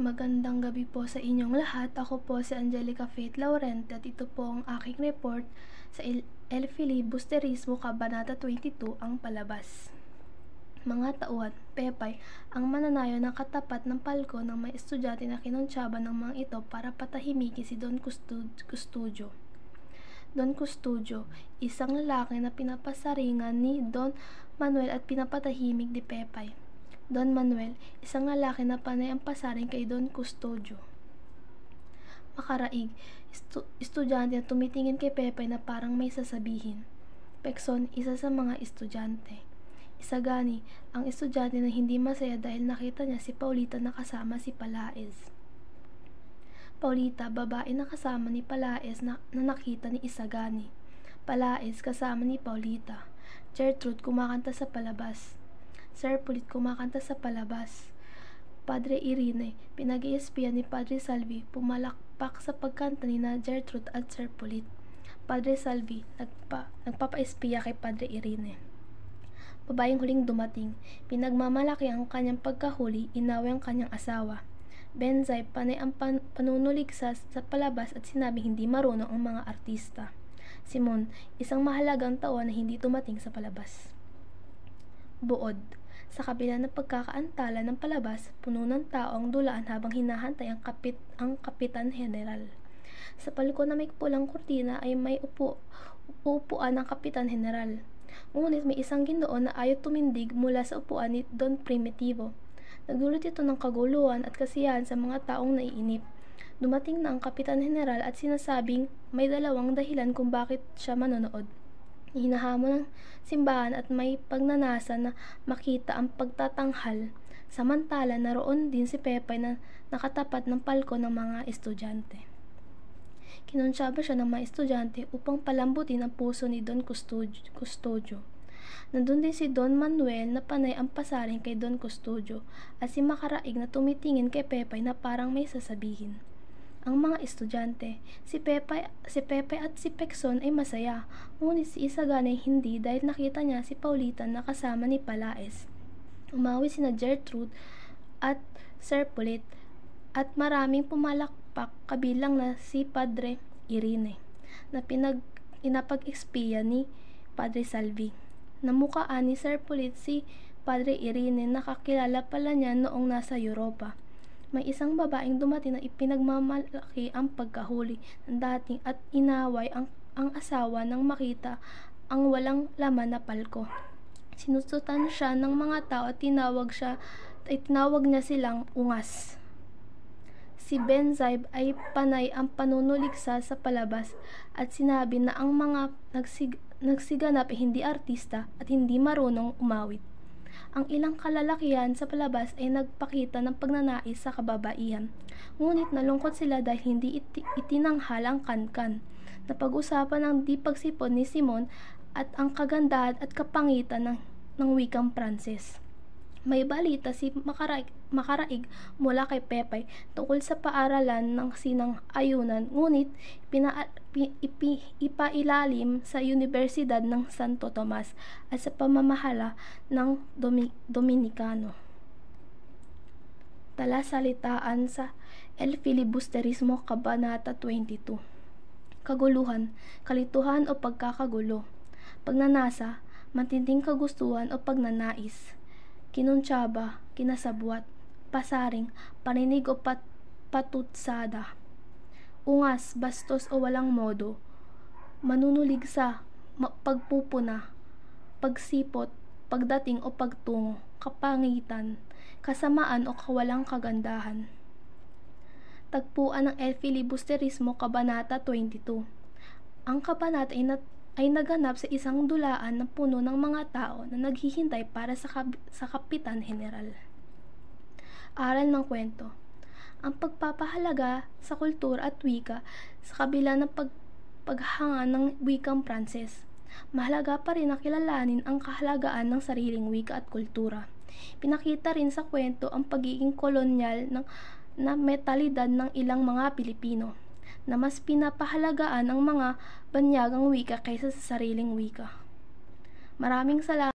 Magandang gabi po sa inyong lahat. Ako po si Angelica Faith Laurente at ito po ang aking report sa El Filibusterismo Kabanata 22, ang palabas. Mga tauhan, Pepay, ang mananayo ng katapat ng palko ng may estudyante na kinonsyaba ng mga ito para patahimikin si Don Custodio. Don Custodio, isang lalaki na pinapasaringan ni Don Manuel at pinapatahimik ni Pepay. Don Manuel, isang lalaki na panay ang pasaring kay Don Custodio. Makaraig, estudyante na tumitingin kay Pepay na parang may sasabihin. Pekson, isa sa mga estudyante. Isagani, ang estudyante na hindi masaya dahil nakita niya si Paulita na kasama si Palaez. Paulita, babae na kasama ni Palaez na nakita ni Isagani. Palaez, kasama ni Paulita. Gertrude, kumakanta sa palabas. Sir Pulit, kumakanta sa palabas. Padre Irene, pinag-iispiyan ni Padre Salvi, pumalakpak sa pagkanta ni na Gertrude at Sir Pulit. Padre Salvi, nagpapa-espiya kay Padre Irene. Babaeng huling dumating, pinagmamalaki ang kanyang pagkahuli, inaway ang kanyang asawa. Benzay, panay ang panunuligsa sa palabas at sinabi hindi marunong ang mga artista. Simon, isang mahalagang tao na hindi dumating sa palabas. Buod, sa kabila ng pagkakaantala ng palabas, puno ng tao ang dulaan habang hinahantay ang Kapitan General. Sa palko na may pulang kurtina ay may upuan ng Kapitan General. Ngunit may isang Ginoo na ayaw tumindig mula sa upuan ni Don Primitivo. Nagdulot ito ng kaguluhan at kasiyahan sa mga taong naiinip. Dumating na ang Kapitan General at sinasabing may dalawang dahilan kung bakit siya manonood. Hinahamon ng simbahan at may pagnanasa na makita ang pagtatanghal, samantala naroon din si Pepay na nakatapat ng palko ng mga estudyante. Kinonsyaba siya ng mga estudyante upang palambutin ang puso ni Don Custodio. Nandun din si Don Manuel na panay ang pasaring kay Don Custodio at si Makaraig na tumitingin kay Pepay na parang may sasabihin. Ang mga estudyante, si Pepay at si Pekson ay masaya, ngunit si Isagani hindi dahil nakita niya si Paulita na kasama ni Palaez. Umawi sina Gertrude at Sir Pulit at maraming pumalakpak kabilang na si Padre Irene na inapag-espiya ni Padre Salvi. Namukaan ni Sir Pulit si Padre Irene na kakilala pala niya noong nasa Europa. May isang babaeng dumating na ipinagmamalaki ang pagkahuli ng dating at inaway ang asawa nang makita ang walang laman na palko. Sinusutan siya ng mga tao at tinawag niya silang ungas. Si Benzay ay panay ang panunuligsa sa palabas at sinabi na ang mga nagsiganap ay hindi artista at hindi marunong umawit. Ang ilang kalalakihan sa palabas ay nagpakita ng pagnanais sa kababaihan. Ngunit nalungkot sila dahil hindi itinanghal ang kankan. Napag-usapan ang di pagsipon ni Simon at ang kagandahan at kapangitan ng wikang Pranses. May balita si Makaraig mula kay Pepay tungkol sa paaralan ng sinang ayunan, ngunit ipailalim sa Universidad ng Santo Tomas at sa pamamahala ng Dominikano. Talasalitaan sa El Filibusterismo Kabanata 22. Kaguluhan, kalituhan o pagkakagulo. Pagnanasa, matinding kagustuhan o pagnanais. Kinonsyaba, kinasabwat, pasaring, paninig o patutsada. Ungas, bastos o walang modo. Manunuligsa, pagpupuna, pagsipot, pagdating o pagtungo, kapangitan, kasamaan o kawalang kagandahan. Tagpuan ng El Filibusterismo Kabanata 22. Ang kabanata ay naganap sa isang dulaan na puno ng mga tao na naghihintay para sa Kapitan General. Aral ng kwento. Ang pagpapahalaga sa kultura at wika sa kabila ng paghanga ng wikang Pranses. Mahalaga pa rin na kilalanin ang kahalagaan ng sariling wika at kultura. Pinakita rin sa kwento ang pagiging kolonyal na mentalidad ng ilang mga Pilipino na mas pinapahalagaan ang mga banyagang wika kaysa sa sariling wika. Maraming salamat.